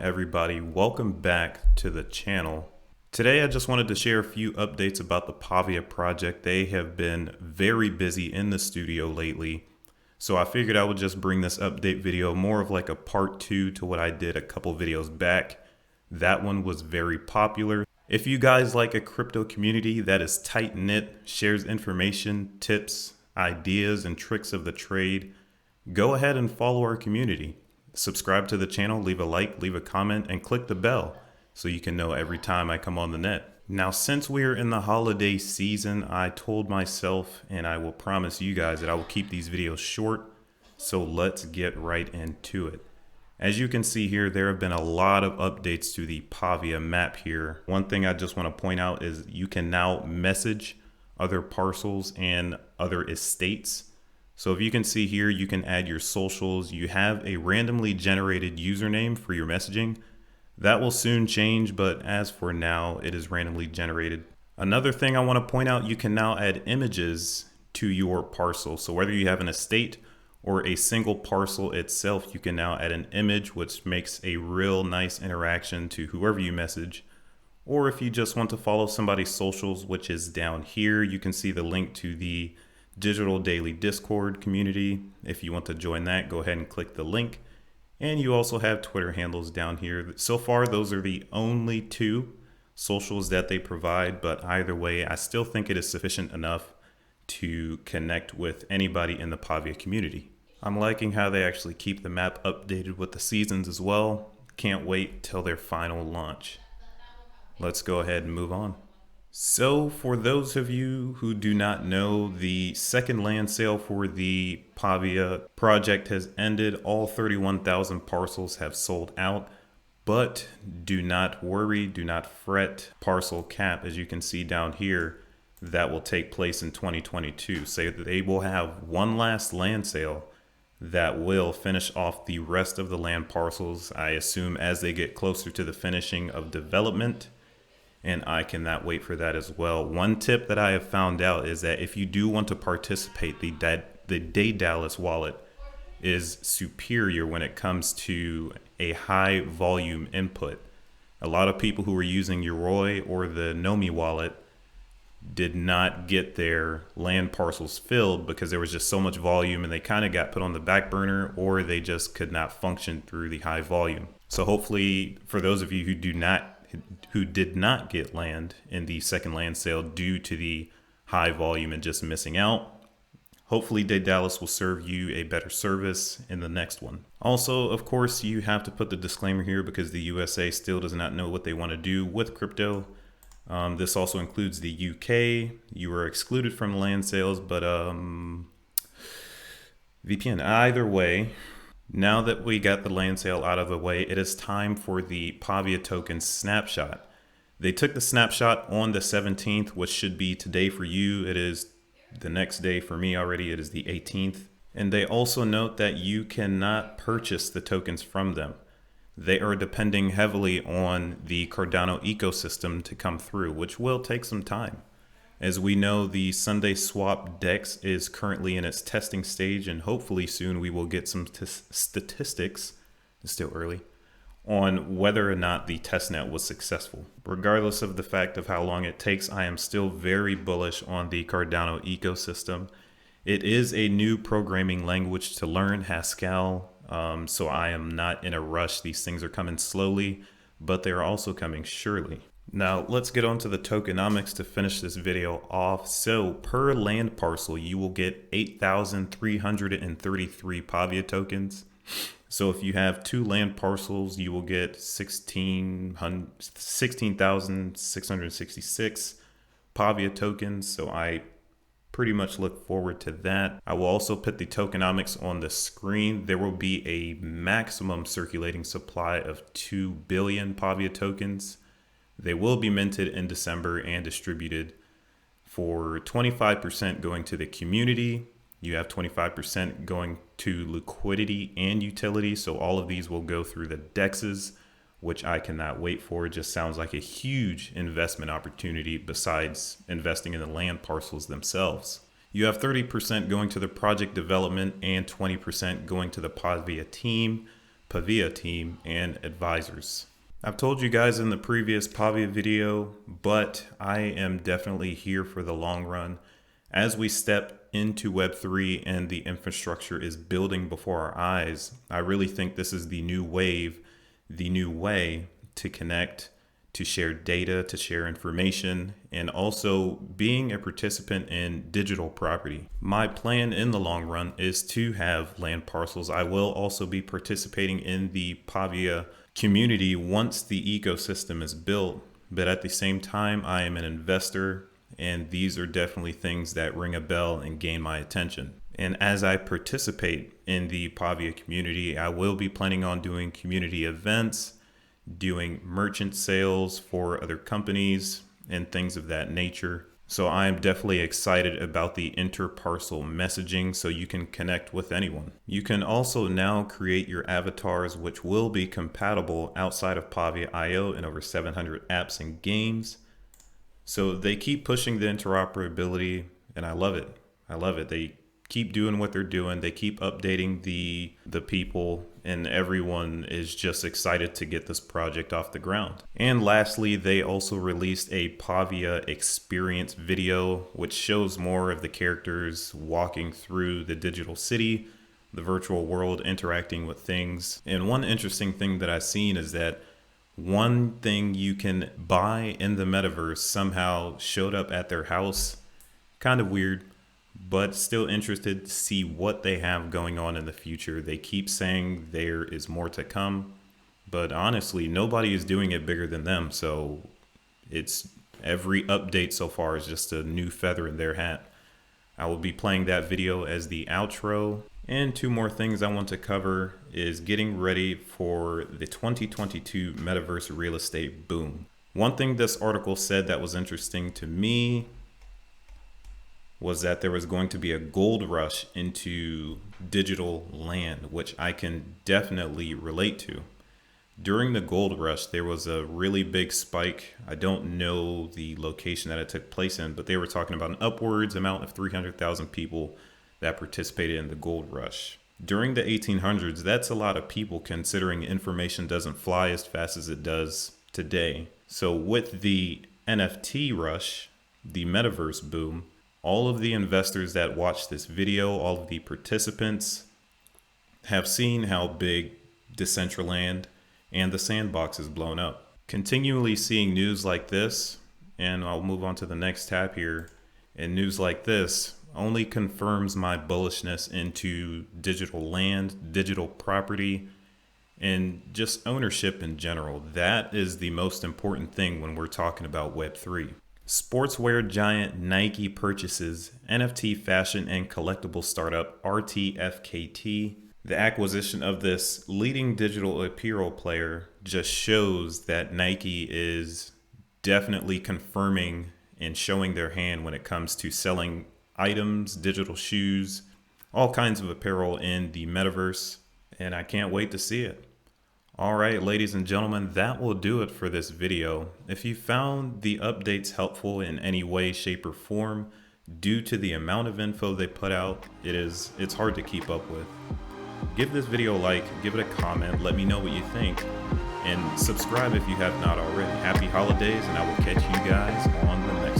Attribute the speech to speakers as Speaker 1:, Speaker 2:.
Speaker 1: everybody? Welcome back to the channel. Today I just wanted to share a few updates about the Pavia project. They have been very busy in the studio lately, so I figured I would just bring this update video more of like a part 2 to what I did a couple videos back. That one was very popular. If you guys like a crypto community that is tight-knit, shares information, tips, ideas, and tricks of the trade, go ahead and follow our community. Subscribe to the channel, leave a like, leave a comment, and click the bell so you can know every time I come on the net. Now, since we're in the holiday season, I told myself, and I will promise you guys, that I will keep these videos short. So let's get right into it. As you can see here, there have been a lot of updates to the Pavia map here. One thing I just want to point out is you can now message other parcels and other estates. So if you can see here, you can add your socials. You have a randomly generated username for your messaging. That will soon change, but as for now, it is randomly generated. Another thing I want to point out, you can now add images to your parcel. So whether you have an estate or a single parcel itself, you can now add an image, which makes a real nice interaction to whoever you message. Or if you just want to follow somebody's socials, which is down here, you can see the link to the Digital Daily Discord community. If you want to join that, go ahead and click the link. And you also have Twitter handles down here. So far, those are the only two socials that they provide, but either way, I still think it is sufficient enough to connect with anybody in the Pavia community. I'm liking how they actually keep the map updated with the seasons as well. Can't wait till their final launch. Let's go ahead and move on. So for those of you who do not know, the second land sale for the Pavia project has ended. All 31,000 parcels have sold out, but do not worry, do not fret. Parcel cap, as you can see down here, that will take place in 2022. So they will have one last land sale that will finish off the rest of the land parcels, I assume, as they get closer to the finishing of development. And I cannot wait for that as well. One tip that I have found out is that if you do want to participate, the Daedalus wallet is superior when it comes to a high volume input. A lot of people who were using Yoroi or the Nomi wallet did not get their land parcels filled because there was just so much volume and they kind of got put on the back burner, or they just could not function through the high volume. So hopefully for those of you who did not get land in the second land sale due to the high volume and just missing out, hopefully Daedalus will serve you a better service in the next one. Also, of course, you have to put the disclaimer here because the USA still does not know what they want to do with crypto. This also includes the UK. You are excluded from land sales, but VPN. Either way, now that we got the land sale out of the way, it is time for the Pavia token snapshot. They took the snapshot on the 17th, which should be today for you. It is the next day for me already. It is the 18th. And they also note that you cannot purchase the tokens from them. They are depending heavily on the Cardano ecosystem to come through, which will take some time. As we know, the Sunday Swap DEX is currently in its testing stage, and hopefully soon we will get some statistics, it's still early, on whether or not the testnet was successful. Regardless of the fact of how long it takes, I am still very bullish on the Cardano ecosystem. It is a new programming language to learn, Haskell, so I am not in a rush. These things are coming slowly, but they are also coming surely. Now let's get on to the tokenomics to finish this video off. So per land parcel, you will get 8,333 Pavia tokens. So if you have 2 land parcels, you will get 16,666 Pavia tokens. So I pretty much look forward to that. I will also put the tokenomics on the screen. There will be a maximum circulating supply of 2 billion Pavia tokens. They will be minted in December and distributed, for 25% going to the community. You have 25% going to liquidity and utility. So all of these will go through the DEXs, which I cannot wait for. It just sounds like a huge investment opportunity besides investing in the land parcels themselves. You have 30% going to the project development and 20% going to the Pavia team. Pavia team and advisors. I've told you guys in the previous Pavia video, but I am definitely here for the long run. As we step into Web3 and the infrastructure is building before our eyes, I really think this is the new wave, the new way to connect, to share data, to share information, and also being a participant in digital property. My plan in the long run is to have land parcels. I will also be participating in the Pavia community once the ecosystem is built, but at the same time, I am an investor, and these are definitely things that ring a bell and gain my attention. And as I participate in the Pavia community, I will be planning on doing community events, doing merchant sales for other companies and things of that nature. So I am definitely excited about the inter-parcel messaging so you can connect with anyone. You can also now create your avatars, which will be compatible outside of Pavia IO in over 700 apps and games. So they keep pushing the interoperability, and I love it. I love it. They keep doing what they're doing. They keep updating the people, and everyone is just excited to get this project off the ground. And lastly, they also released a Pavia experience video, which shows more of the characters walking through the digital city, the virtual world, interacting with things. And one interesting thing that I've seen is that one thing you can buy in the Metaverse somehow showed up at their house. Kind of weird, but still interested to see what they have going on in the future. They keep saying there is more to come, but honestly, nobody is doing it bigger than them. So it's every update so far is just a new feather in their hat. I will be playing that video as the outro. And two more things I want to cover is getting ready for the 2022 Metaverse real estate boom. One thing this article said that was interesting to me was that there was going to be a gold rush into digital land, which I can definitely relate to. During the gold rush, there was a really big spike. I don't know the location that it took place in, but they were talking about an upwards amount of 300,000 people that participated in the gold rush. During the 1800s, that's a lot of people considering information doesn't fly as fast as it does today. So with the NFT rush, the Metaverse boom, all of the investors that watched this video, all of the participants have seen how big Decentraland and the sandbox is blown up. Continually seeing news like this, and I'll move on to the next tab here, and news like this only confirms my bullishness into digital land, digital property, and just ownership in general. That is the most important thing when we're talking about Web3. Sportswear giant Nike purchases NFT fashion and collectible startup RTFKT. The acquisition of this leading digital apparel player just shows that Nike is definitely confirming and showing their hand when it comes to selling items, digital shoes, all kinds of apparel in the Metaverse, and I can't wait to see it. All right, ladies and gentlemen, that will do it for this video. If you found the updates helpful in any way, shape, or form, due to the amount of info they put out, it's hard to keep up with. Give this video a like, give it a comment, let me know what you think, and subscribe if you have not already. Happy holidays, and I will catch you guys on the next